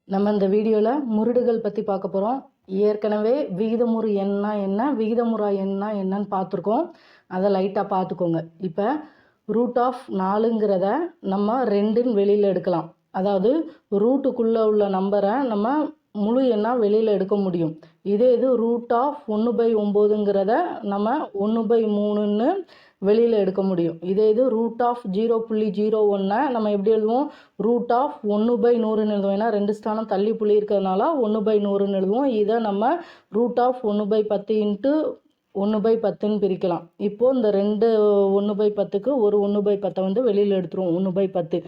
நம்ம இந்த வீடியோவில் முருடுகள் பற்றி பார்க்க போகிறோம். ஏற்கனவே விகிதமுறு எண்ணா என்ன, விகிதமுறா எண்ணா என்னன்னு பார்த்துருக்கோம். அதை லைட்டாக பார்த்துக்கோங்க. இப்போ √4ங்கிறத நம்ம 2ன்னு வெளியில் எடுக்கலாம். அதாவது ரூட்டுக்குள்ளே உள்ள நம்பரை நம்ம முழு எண்ணாக வெளியில் எடுக்க முடியும். இது √1/9ங்கிறத நம்ம 1/3ன்னு வெளியில் எடுக்க முடியும். இது √0.01 நம்ம எப்படி எழுதுவோம், √1/100ன்னு எழுதுவோம். ஏன்னா 2 ஸ்தானம் தள்ளி புள்ளி இருக்கிறதுனால 1/100ன்னு எழுதுவோம். இதை நம்ம √1/10 × 1/10ன்னு பிரிக்கலாம். இப்போது இந்த 2 1/10க்கு ஒரு 1/10 வந்து வெளியில் எடுத்துருவோம், 1/10.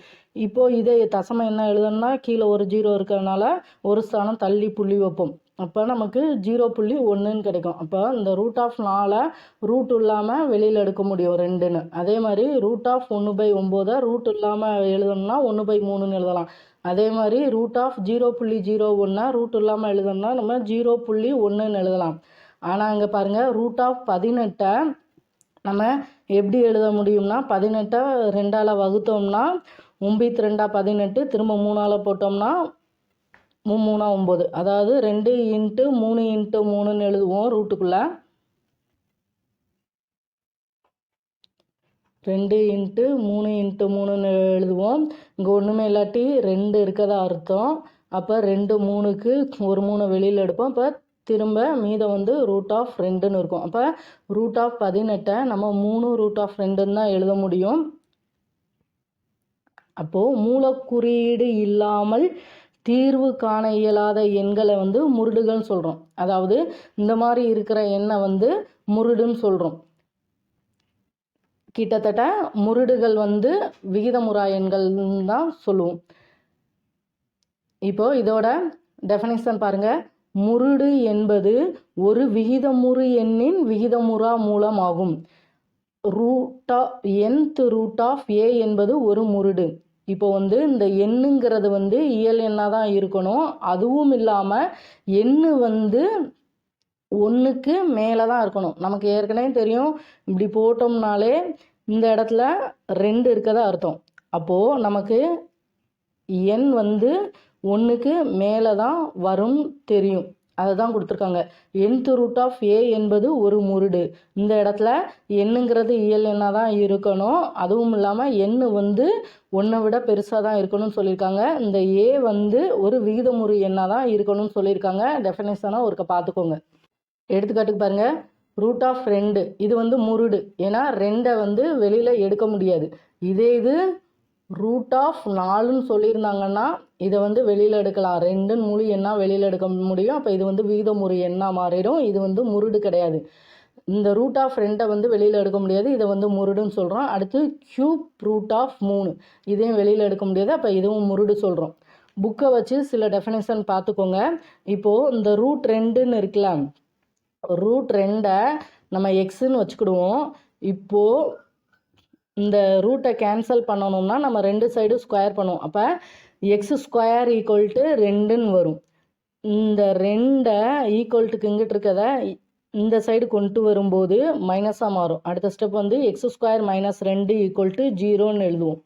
இப்போது இதே தசம என்ன எழுதணும்னா கீழே ஒரு 0 இருக்கிறதுனால ஒரு ஸ்தானம் தள்ளி புள்ளி வைப்போம். அப்போ நமக்கு 0.1ன்னு கிடைக்கும். அப்போ இந்த √4 ரூட் இல்லாமல் வெளியில் எடுக்க முடியும் 2ன்னு. அதே மாதிரி √1/9 ரூட் இல்லாமல் எழுதணும்னா 1/3ன்னு எழுதலாம். அதே மாதிரி √0.01 ரூட் இல்லாமல் எழுதணும்னா நம்ம 0.1ன்னு எழுதலாம். ஆனால் இங்கே பாருங்கள், √18 நம்ம எப்படி எழுத முடியும்னா 18 2ஆல் வகுத்தோம்னா 9×2 18, திரும்ப 3ஆல் போட்டோம்னா 3×3 9. அதாவது 2 × 3 × 3ன்னு எழுதுவோம். ரூட்டுக்குள்ளே 2 × 3 × 3ன்னு எழுதுவோம். இங்கே ஒன்றுமே இல்லாட்டி 2 இருக்கதா அர்த்தம். அப்போ 2 3க்கு ஒரு 3 வெளியில் எடுப்போம். இப்போ திரும்ப மீதம் வந்து √2ன்னு இருக்கும். அப்போ √18 நம்ம 3√2ன்னு தான் எழுத முடியும். அப்போது மூலக்குறியீடு இல்லாமல் தீர்வு காண இயலாத எண்களை வந்து முருடுகள்னு சொல்கிறோம். அதாவது இந்த மாதிரி இருக்கிற எண்ணை வந்து முருடுன்னு சொல்கிறோம். கிட்டத்தட்ட முருடுகள் வந்து விகிதமுறா எண்கள்னு தான் சொல்லுவோம். இப்போது இதோட டெஃபினிஷன் பாருங்கள். முருடு என்பது ஒரு விகிதமுறு எண்ணின் விகிதமுறா மூலம் ஆகும். √A என்பது ஒரு முருடு. இப்போ வந்து இந்த எண்ணுங்கிறது வந்து இயல் எண்ணாக தான் இருக்கணும். அதுவும் இல்லாமல் எண்ணு வந்து 1க்கு மேலே தான் இருக்கணும். நமக்கு ஏற்கனவே தெரியும், இப்படி போட்டோம்னாலே இந்த இடத்துல 2 இருக்கதா அர்த்தம். அப்போது நமக்கு எண் வந்து 1க்கு மேலே தான் வரும் தெரியும். அதை தான் கொடுத்துருக்காங்க. nth√A என்பது ஒரு முருடு. இந்த இடத்துல எண்ணுங்கிறது இயல் எண்ணாக தான் இருக்கணும். அதுவும் இல்லாமல் எண் வந்து 1 விட பெருசாக தான் இருக்கணும்னு சொல்லியிருக்காங்க. இந்த A வந்து ஒரு விகிதமுறு எண்ணாக தான் இருக்கணும்னு சொல்லியிருக்காங்க. டெஃபினேஷனாக ஒருக்க பார்த்துக்கோங்க. எடுத்துக்காட்டுக்கு பாருங்கள், √2 இது வந்து முருடு. ஏன்னா 2ஐ வந்து வெளியில் எடுக்க முடியாது. இது √4ன்னு சொல்லியிருந்தாங்கன்னா இதை வந்து வெளியில் எடுக்கலாம். 2ன்னு முழு எண்ணாக வெளியில் எடுக்க முடியும். அப்போ இது வந்து விகிதமுறு எண்ணாக மாறிடும். இது வந்து முருடு கிடையாது. இந்த √2 வந்து வெளியில் எடுக்க முடியாது. இதை வந்து முருடுன்னு சொல்கிறோம். அடுத்து ³ இதையும் வெளியில் எடுக்க முடியாது. அப்போ இதுவும் முருடு சொல்கிறோம். புக்கை வச்சு சில டெஃபினேஷன் பார்த்துக்கோங்க. இப்போது இந்த √2ன்னு இருக்குல்ல, √2 நம்ம எக்ஸுன்னு வச்சுக்கிடுவோம். இப்போது இந்த ரூட்டை கேன்சல் பண்ணணும்னா நம்ம 2 சைடும் ஸ்கொயர் பண்ணுவோம். அப்போ x² = 2ன்னு வரும். இந்த 2ஐ ஈக்குவல்ட்டுக்கு இங்கிட்டு இருக்கதை இந்த சைடு கொண்டு வரும்போது மைனஸாக மாறும். அடுத்த ஸ்டெப் வந்து x² - 2 = 0ன்னு எழுதுவோம்.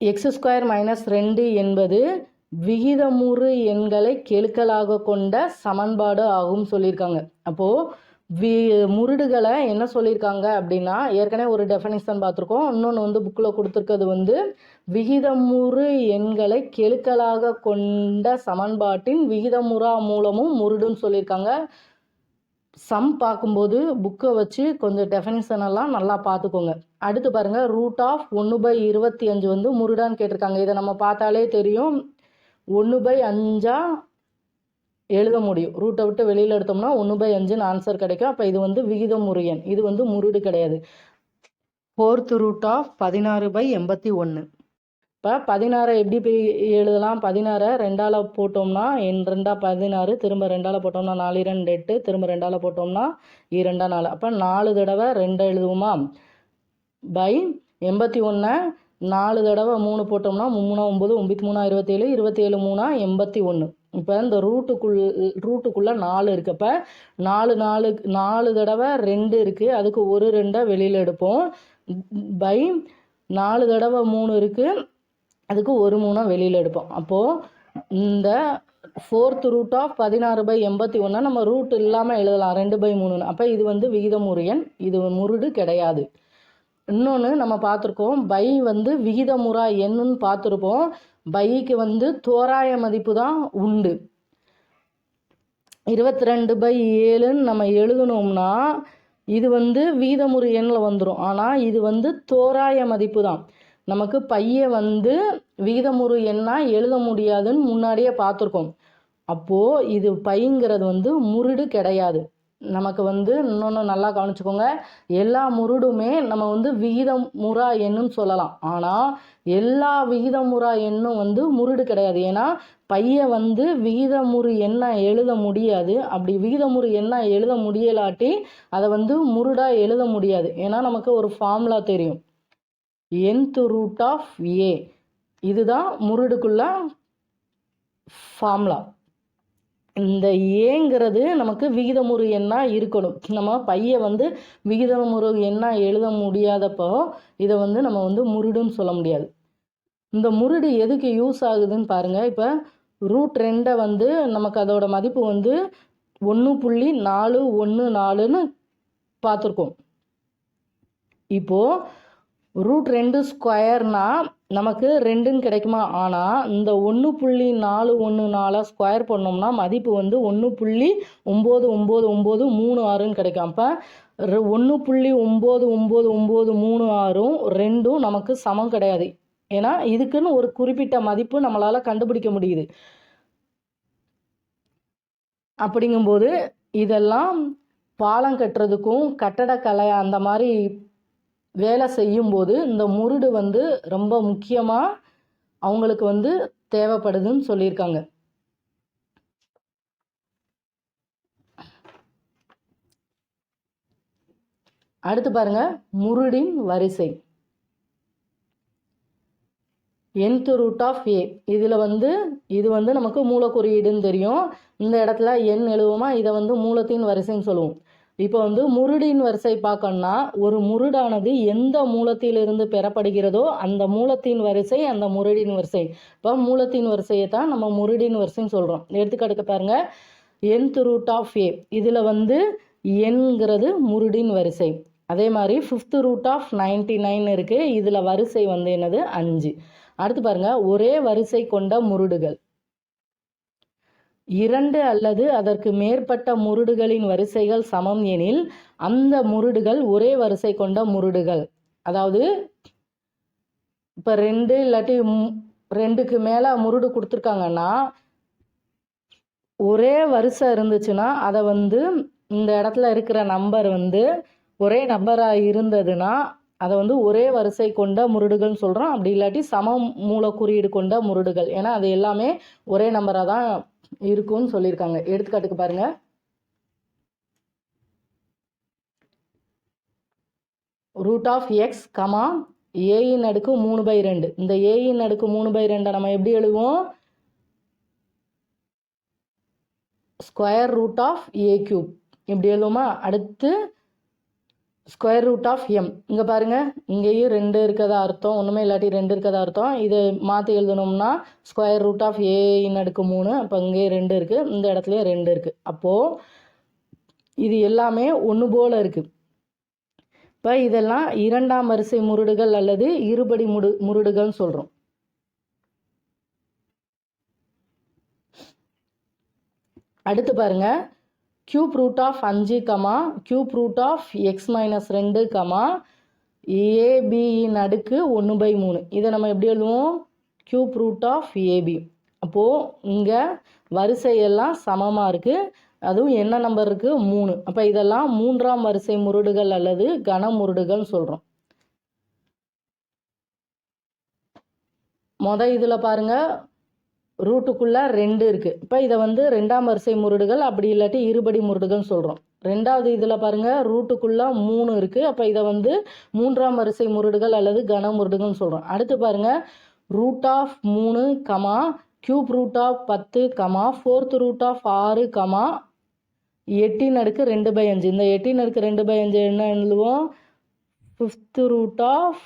x² - 2 என்பது விகிதமுறு எண்களை கெழுக்களாக கொண்ட சமன்பாடு ஆகும் சொல்லியிருக்காங்க. அப்போது முருடுகளை என்ன சொல்லியிருக்காங்க அப்படின்னா, ஏற்கனவே ஒரு டெஃபினிஷன் பார்த்துருக்கோம். இன்னொன்று வந்து புக்கில் கொடுத்துருக்கிறது வந்து விகிதமுறு எண்களை கெழுக்களாக கொண்ட சமன்பாட்டின் விகிதமுறா மூலமும் முருடுன்னு சொல்லியிருக்காங்க. சம் பார்க்கும்போது புக்கை வச்சு கொஞ்சம் டெஃபினிஷன் எல்லாம் நல்லா பார்த்துக்கோங்க. அடுத்து பாருங்கள், √1/25 வந்து முருடான்னு கேட்டிருக்காங்க. இதை நம்ம பார்த்தாலே தெரியும், 1/5 எழுத முடியும். ரூட்டை விட்டு வெளியில் எடுத்தோம்னா 1/5ன்னு ஆன்சர் கிடைக்கும். அப்போ இது வந்து விகிதமுறு எண். இது வந்து முருடு கிடையாது. 4√16/81. இப்போ 16 எப்படி எழுதலாம்? 16 2ஆல் போட்டோம்னா 2 16, திரும்ப 2ஆல் போட்டோம்னா 4 2 8, திரும்ப 2ஆல் போட்டோம்னா 2 4. அப்போ 4 தடவை 2 எழுதுவோமா? பை 81 4 தடவை 3 போட்டோம்னா 3 9, 9 3 27, 27 3 81. இப்போ இந்த ரூட்டுக்குள்ளே 4 இருக்குது. அப்போ 4 தடவை 2 இருக்குது. அதுக்கு ஒரு 2ஐ வெளியில் எடுப்போம். பை 4 தடவை 3 இருக்குது. அதுக்கு ஒரு 3 வெளியில் எடுப்போம். அப்போது இந்த 4th ரூட் ஆஃப் 16/81 நம்ம ரூட் இல்லாமல் எழுதலாம் 2/3. அப்போ இது வந்து விகிதமுறு எண், இது முருடு கிடையாது. இன்னொன்று நம்ம பார்த்துருக்கோம், பை வந்து விகிதமுறா எண்ணுன்னு பார்த்துருப்போம். பைக்கு வந்து தோராய மதிப்பு தான் உண்டு. 22/7ன்னு நம்ம எழுதணும்னா இது வந்து விகிதமுறு எண்ணில் வந்துடும். ஆனால் இது வந்து தோராய மதிப்பு தான். நமக்கு பையை வந்து விகிதமுறு எண்ணாக எழுத முடியாதுன்னு முன்னாடியே பார்த்துருக்கோம். அப்போது இது பைங்கிறது வந்து முருடு கிடையாது. நமக்கு வந்து இன்னொன்று நல்லா கவனிச்சுக்கோங்க, எல்லா முருடுமே நம்ம வந்து விகிதமுறா எண்ணுன்னு சொல்லலாம். ஆனால் எல்லா விகிதமுறா எண்ணும் வந்து முருடு கிடையாது. ஏன்னா பையை வந்து விகிதமுறு எண்ணாக எழுத முடியாது. அப்படி விகிதமுறு எண்ணாக எழுத முடியலாட்டி அதை வந்து முருடாக எழுத முடியாது. ஏன்னா நமக்கு ஒரு ஃபார்முலா தெரியும், nth ரூட் ஆஃப் ஏ. இதுதான் முருடுக்குள்ள ஃபார்முலா. இந்த ஏங்கிறது நமக்கு விகிதமுறு எண்ணாக இருக்கணும். நம்ம பையை வந்து விகிதமுறு எண்ணாக எழுத முடியாதப்போ இதை வந்து நம்ம வந்து முருடுன்னு சொல்ல முடியாது. இந்த முருடு எதுக்கு யூஸ் ஆகுதுன்னு பாருங்கள். இப்போ √2 வந்து நமக்கு அதோட மதிப்பு வந்து 1.414ன்னு பார்த்துருக்கோம். இப்போது √2² நமக்கு 2ன்னு கிடைக்குமா? ஆனால் இந்த 1.414 ஸ்கொயர் பண்ணோம்னா மதிப்பு வந்து 1.999936ன்னு கிடைக்கும். அப்போ 1.999936ம் 2ம் நமக்கு சமம் கிடையாது. ஏன்னா இதுக்குன்னு ஒரு குறிப்பிட்ட மதிப்பு நம்மளால் கண்டுபிடிக்க முடியுது. அப்படிங்கும்போது இதெல்லாம் பாலம் கட்டுறதுக்கும் கட்டடக்கலை அந்த மாதிரி வேலை செய்யும்போது இந்த முருடு வந்து ரொம்ப முக்கியமாக அவங்களுக்கு வந்து தேவைப்படுதுன்னு சொல்லியிருக்காங்க. அடுத்து பாருங்க, முருடின் வரிசை. nth ரூட் ஆஃப் ஏ. இதில் வந்து இது வந்து நமக்கு மூலக்குறியீடுன்னு தெரியும். இந்த இடத்துல எண் எழுதுவோமா, இதை வந்து மூலத்தின் வரிசைன்னு சொல்லுவோம். இப்போ வந்து முருடின் வரிசை பார்க்கணும்னா ஒரு முருடானது எந்த மூலத்திலிருந்து பெறப்படுகிறதோ அந்த மூலத்தின் வரிசை அந்த முருடின் வரிசை. இப்போ மூலத்தின் வரிசையை தான் நம்ம முருடின் வரிசைன்னு சொல்கிறோம். எடுத்துக்காட்டுக்கு பாருங்க, nth ரூட் ஆஃப் ஏ. இதில் வந்து எண்ங்கிறது முருடின் வரிசை. அதே மாதிரி 5th ரூட் ஆஃப் 99 இருக்குது. இதில் வரிசை வந்து என்னது? 5. அடுத்து பாருங்க, ஒரே வரிசை கொண்ட முருடுகள். 2 அல்லது அதற்கு மேற்பட்ட முருடுகளின் வரிசைகள் சமம் எனில் அந்த முருடுகள் ஒரே வரிசை கொண்ட முருடுகள். அதாவது இப்போ 2 இல்லாட்டி 2க்கு மேலே முருடு கொடுத்துருக்காங்கன்னா ஒரே வரிசை இருந்துச்சுன்னா அதை வந்து இந்த இடத்துல இருக்கிற நம்பர் வந்து ஒரே நம்பராக இருந்ததுன்னா அதை வந்து ஒரே வரிசை கொண்ட முருடுகள்னு சொல்கிறோம். அப்படி இல்லாட்டி சம மூல குறியீடு கொண்ட முருடுகள். ஏன்னா அது எல்லாமே ஒரே நம்பராக தான் இருக்குன்னு சொல்லியிருக்காங்க. எடுத்துக்காட்டுக்கு பாருங்க, ரூட் ஆஃப் எக்ஸ் கமா ஏயின் அடுக்கு 3/2. இந்த ஏயின் அடுக்கு 3/2 நம்ம எப்படி எழுதுவோம்? Square root of A cube இப்படி எழுதுவோமா? அடுத்து ஸ்கொயர் ரூட் ஆஃப் எம். இங்கே பாருங்கள், இங்கேயும் 2 இருக்கதா அர்த்தம், ஒன்றுமே இல்லாட்டி 2 இருக்கதா அர்த்தம். இதை மாற்றி எழுதணும்னா ஸ்கொயர் ரூட் ஆஃப் ஏயின் அடுக்கு 3. அப்போ இங்கே 2 இருக்குது, இந்த இடத்துலையும் 2 இருக்குது. அப்போது இது எல்லாமே ஒன்று போல் இருக்குது. இப்போ இதெல்லாம் 2ஆம் வரிசை முருடுகள் அல்லது இருபடி முருடுகள்னு சொல்கிறோம். அடுத்து பாருங்க, cube root of 5 comma cube root of x minus 2 comma ஏபியின் அடுக்கு 1/3. இதை நம்ம எப்படி எழுதுவோம்? Cube root of AB. அப்போது இங்கே வரிசையெல்லாம் சமமாக இருக்குது, அதுவும் என்ன நம்பர் இருக்குது? 3. அப்போ இதெல்லாம் 3ஆம் வரிசை முருடுகள் அல்லது கன முருடுகள்னு சொல்கிறோம். இதில் பாருங்கள், ரூட்டுக்குள்ளே 2 இருக்குது. இப்போ இதை வந்து 2ஆம் வரிசை முருடுகள் அப்படி இல்லாட்டி இருபடி முருடுகள்னு சொல்கிறோம். 2வது இதில் பாருங்கள், ரூட்டுக்குள்ளே 3 இருக்குது. அப்போ இதை வந்து 3ஆம் வரிசை முருடுகள் அல்லது கன முருடுகள்னு சொல்கிறோம். அடுத்து பாருங்கள், root of 3 comma cube root of 10 comma 4th root of 6 comma 8இன் அடுக்கு 2/5. இந்த 8இன் அடுக்கு 2/5 என்ன எழுதுவோம்? 5th ரூட் ஆஃப்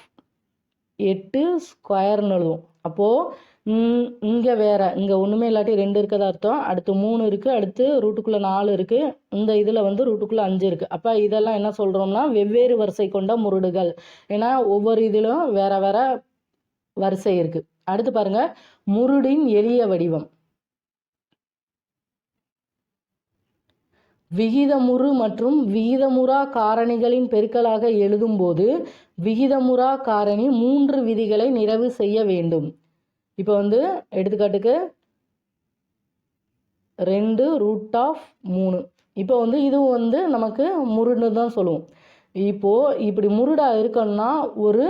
8 ஸ்கொயர்னு எழுதுவோம். அப்போது இங்கே வேறு இங்கே ஒன்றுமே இல்லாட்டி 2 இருக்கிறதா அர்த்தம். அடுத்து 3 இருக்குது, அடுத்து ரூட்டுக்குள்ளே 4 இருக்குது, இந்த இதில் வந்து ரூட்டுக்குள்ளே 5 இருக்குது. அப்போ இதெல்லாம் என்ன சொல்கிறோம்னா வெவ்வேறு வரிசை கொண்ட முருடுகள். ஏன்னா ஒவ்வொரு இதிலும் வேறு வேறு வரிசை இருக்குது. அடுத்து பாருங்கள், முருடின் எளிய வடிவம். விகிதமுறு மற்றும் விகிதமுறா காரணிகளின் பெருக்கலாக எழுதும்போது விகிதமுறா காரணி 3 விதிகளை நிறைவு செய்ய வேண்டும். இப்போ வந்து எடுத்துக்காட்டுக்கு 2√3. இப்போ வந்து இது வந்து நமக்கு முருடுன்னு தான் சொல்லுவோம். இப்போது இப்படி முருடாக இருக்கணும்னா ஒரு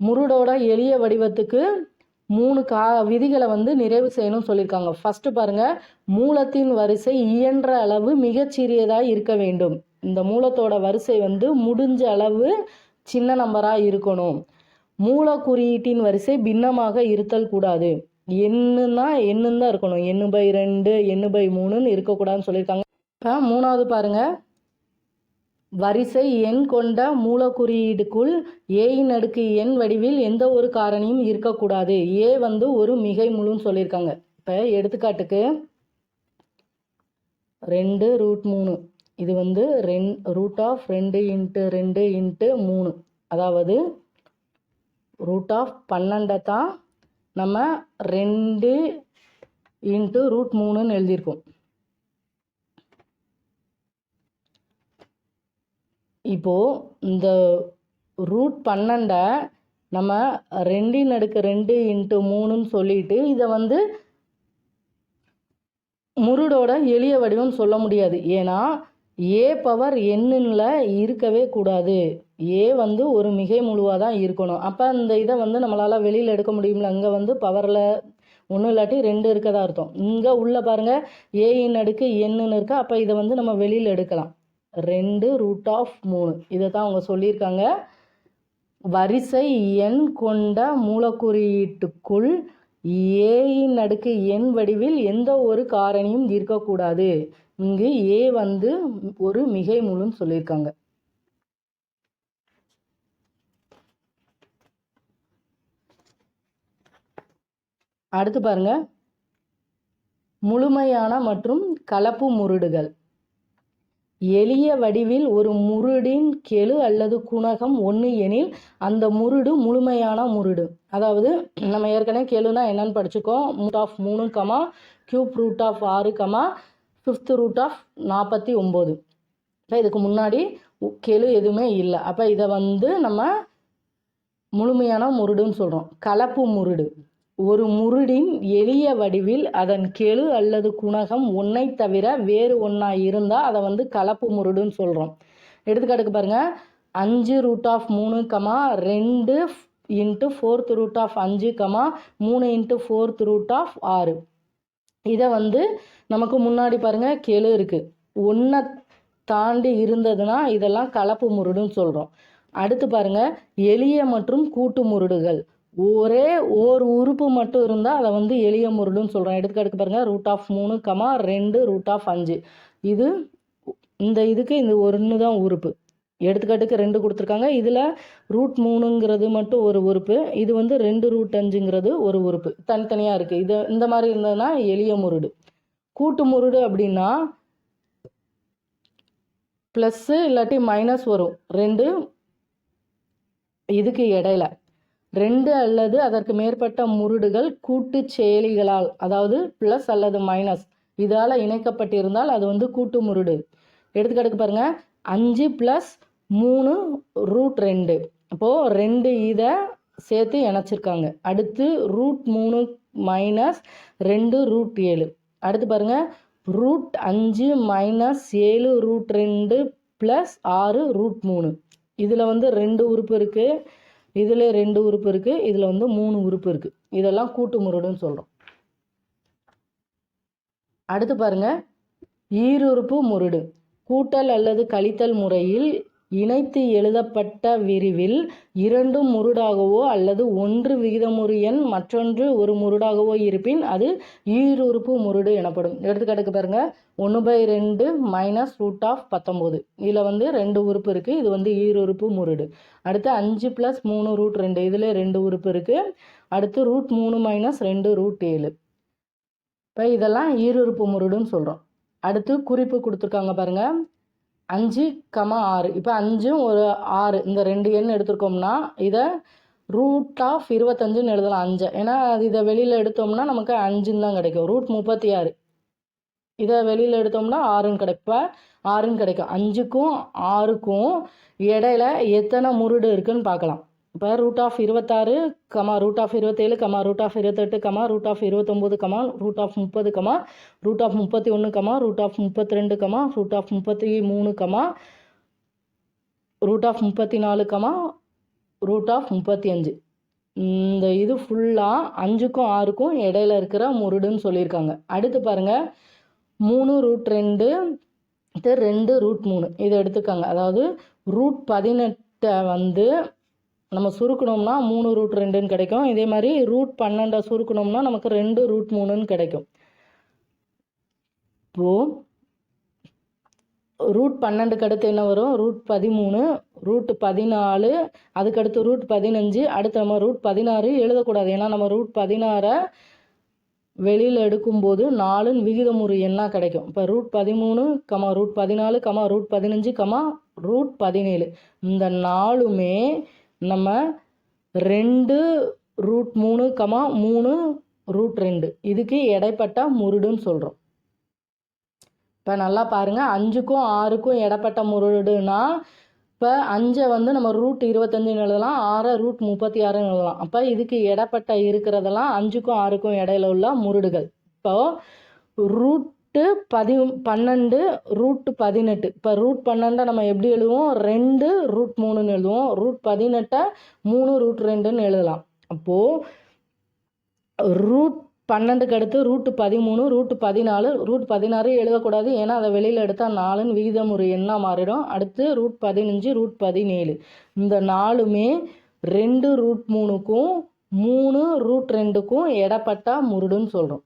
முருடோட எளிய வடிவத்துக்கு 3 விதிகளை வந்து நிறைவு செய்யணும்னு சொல்லியிருக்காங்க. ஃபஸ்ட்டு பாருங்கள், மூலத்தின் வரிசை இயன்ற அளவு மிகச்சிறியதாக இருக்க வேண்டும். இந்த மூலத்தோட வரிசை வந்து முடிஞ்ச அளவு சின்ன நம்பராக இருக்கணும். மூல குறியீட்டின் வரிசை பின்னமாக இருத்தல் கூடாது. எண்ணுன்னா எண்ணுன்னு தான் இருக்கணும். n/2 n/3 இருக்கக்கூடாதுன்னு சொல்லியிருக்காங்க. இப்போ 3வது பாருங்கள், வரிசை எண் கொண்ட மூலக்குறியீடுக்குள் ஏயின் அடுக்கு n வடிவில் எந்த ஒரு காரணியும் இருக்கக்கூடாது. ஏ வந்து ஒரு மிகை முழுன்னு சொல்லியிருக்காங்க. இப்போ எடுத்துக்காட்டுக்கு 2√3 இது வந்து √2 × 2 × 3, அதாவது √12 தான் நம்ம 2 × √3ன்னு எழுதியிருக்கோம். இப்போது இந்த √12 நம்ம 2√2 × 3ன்னு சொல்லிட்டு இதை வந்து முருடோட எளிய வடிவம் சொல்ல முடியாது. ஏன்னா a⁴n இருக்கவே கூடாது. ஏ வந்து ஒரு மிகை முழுவாக தான் இருக்கணும். அப்போ இந்த இதை வந்து நம்மளால் வெளியில் எடுக்க முடியும்ல. அங்கே வந்து பவரில் 1 இல்லாட்டி 2 இருக்கதா அர்த்தம். இங்கே உள்ள பாருங்கள், ஏயின் அடுக்கு என்னன்னு இருக்கா. அப்போ இதை வந்து நம்ம வெளியில் எடுக்கலாம். 2√3 இதை தான் அவங்க சொல்லியிருக்காங்க. வரிசை எண் கொண்ட மூலக்குறியீட்டுக்குள் ஏயின் அடுக்கு n வடிவில் எந்த ஒரு காரணியும் இருக்கக்கூடாது. இங்கு ஏ வந்து ஒரு மிகை முழுன்னு சொல்லியிருக்காங்க. அடுத்து பாருங்க, முழுமையான மற்றும் கலப்பு முருடுகள். எளிய வடிவில் ஒரு முருடின் கெழு அல்லது குணகம் 1 எனில் அந்த முருடு முழுமையான முருடு. அதாவது நம்ம ஏற்கனவே கெழுனா என்னன்னு படிச்சுக்கோம். √3, ³ √6, 5th √49. இப்போ இதுக்கு முன்னாடி கெழு எதுவுமே இல்லை. அப்போ இதை வந்து நம்ம முழுமையான முருடுன்னு சொல்கிறோம். கலப்பு முருடு, ஒரு முருடின் எளிய வடிவில் அதன் கெழு அல்லது குணகம் 1ஐ தவிர வேறு ஒன்றா இருந்தால் அதை வந்து கலப்பு முருடுன்னு சொல்கிறோம். எடுத்துக்காட்டுக்கு பாருங்கள், 5√3, 2 × 4th √5, 3 × 4th √6. இதை வந்து நமக்கு முன்னாடி பாருங்கள் கெழு இருக்குது. 1 தாண்டி இருந்ததுன்னா இதெல்லாம் கலப்பு முருடுன்னு சொல்கிறோம். அடுத்து பாருங்கள், எளிய மற்றும் கூட்டு முருடுகள். ஒரே ஒரு உறுப்பு மட்டும் இருந்தால் அதை வந்து எளிய முருடுன்னு சொல்கிறோம். எடுத்துக்காட்டுக்கு பாருங்கள், √3, 2 √5. இது இந்த இதுக்கு இந்த 1 தான் உறுப்பு. எடுத்துக்காட்டுக்கு 2 கொடுத்துருக்காங்க. இதில் √3ங்கிறது மட்டும் ஒரு உறுப்பு. இது வந்து 2√5ங்கிறது ஒரு உறுப்பு. தனித்தனியாக இருக்குது. இது இந்த மாதிரி இருந்ததுன்னா எளிய முருடு. கூட்டு முருடு அப்படின்னா ப்ளஸ்ஸு இல்லாட்டி மைனஸ் வரும் 2 இதுக்கு இடையில. 2 அல்லது அதற்கு மேற்பட்ட முருடுகள் கூட்டு செயலிகளால், அதாவது ப்ளஸ் அல்லது மைனஸ் இதால் இணைக்கப்பட்டிருந்தால் அது வந்து கூட்டு முருடு. எடுத்துக்காட்டுக்கு பாருங்கள், 5 + 3 √2. அப்போது 2 இதை சேர்த்து இணைச்சிருக்காங்க. அடுத்து √3 - 2 √7. அடுத்து பாருங்கள், √5 - 7 √2 + 6 √3. இதில் வந்து 2 உறுப்பு இருக்குது, இதில் 2 உறுப்பு இருக்குது, இதில் வந்து 3 உறுப்பு இருக்குது. இதெல்லாம் கூட்டு முருடுன்னு சொல்கிறோம். அடுத்து பாருங்கள், ஈருறுப்பு முருடு. கூட்டல் அல்லது கழித்தல் முறையில் இணைத்து எழுதப்பட்ட விரிவில் இரண்டும் முருடாகவோ அல்லது ஒன்று விகிதமுறு எண் மற்றொன்று ஒரு முருடாகவோ இருப்பின் அது ஈருறுப்பு முருடு எனப்படும். எடுத்துக்காட்டுக்கு பாருங்க, 1/2 மைனஸ் ரூட் ஆஃப் 19. இதில் வந்து 2 உறுப்பு இருக்குது. இது வந்து ஈருறுப்பு முருடு. அடுத்து 5 + 3 √2. இதில் 2 உறுப்பு இருக்குது. அடுத்து √3 - 2 √7. இப்போ இதெல்லாம் ஈருறுப்பு முருடுன்னு சொல்கிறோம். அடுத்து குறிப்பு கொடுத்துருக்காங்க பாருங்கள், 5, 6. இப்போ 5 ஒரு 6 இந்த 2 எண் எடுத்துருக்கோம்னா இதை √25ன்னு எழுதலாம் 5. ஏன்னா இதை வெளியில் எடுத்தோம்னா நமக்கு 5ன்னு தான் கிடைக்கும். √36 இதை வெளியில் எடுத்தோம்னா 6ன்னு கிடைக்கும். 6ன்னு கிடைக்கும். 5க்கும் 6க்கும் இடையில எத்தனை முருடு இருக்குன்னு பார்க்கலாம். இப்போ √26, √27, √28, √29, √30, √31, √32, √33, √34, √35. இந்த இது ஃபுல்லாக 5க்கும் 6க்கும் இடையில இருக்கிற முருடுன்னு சொல்லியிருக்காங்க. அடுத்து பாருங்கள், 3 √2, 2 √3 இதை எடுத்துக்காங்க. அதாவது √18 வந்து நம்ம சுருக்கணும்னா 3 √2ன்னு கிடைக்கும். இதே மாதிரி √12 சுருக்கணும்னா நமக்கு 2 √3ன்னு கிடைக்கும். இப்போது √12க்கு அடுத்து என்ன வரும்? √13, √14, அதுக்கடுத்து √15. அடுத்து நம்ம √16 எழுதக்கூடாது. ஏன்னா நம்ம √16 வெளியில் எடுக்கும்போது 4ன்னு விகிதமுறு எண்ணாக கிடைக்கும். இப்போ √13, √14, √15, √17 இந்த 4மே நம்ம 2 √3, 3 √2 இதுக்கு இடைப்பட்ட முருடுன்னு சொல்கிறோம். இப்போ நல்லா பாருங்கள், 5க்கும் 6க்கும் இடைப்பட்ட முருடுனா இப்போ 5 வந்து நம்ம √25ன்னு எழுதலாம், 6 √36ன்னு எழுதலாம். அப்போ இதுக்கு இடைப்பட்ட இருக்கிறதெல்லாம் 5க்கும் 6க்கும் இடையில உள்ள முருடுகள். இப்போது √12, √18. இப்போ √12 நம்ம எப்படி எழுதுவோம்? 2 √3ன்னு எழுதுவோம். √18 3 √2ன்னு எழுதலாம். அப்போது √12க்கு அடுத்து √13, √14, √16 எழுதக்கூடாது. ஏன்னா அதை வெளியில் எடுத்தால் 4ன்னு விகிதமுறு எண்ணாக மாறிடும். அடுத்து √15, √17 இந்த 4மே 2 √3க்கும் 3 √2க்கும் இடைப்பட்ட முருடுன்னு சொல்கிறோம்.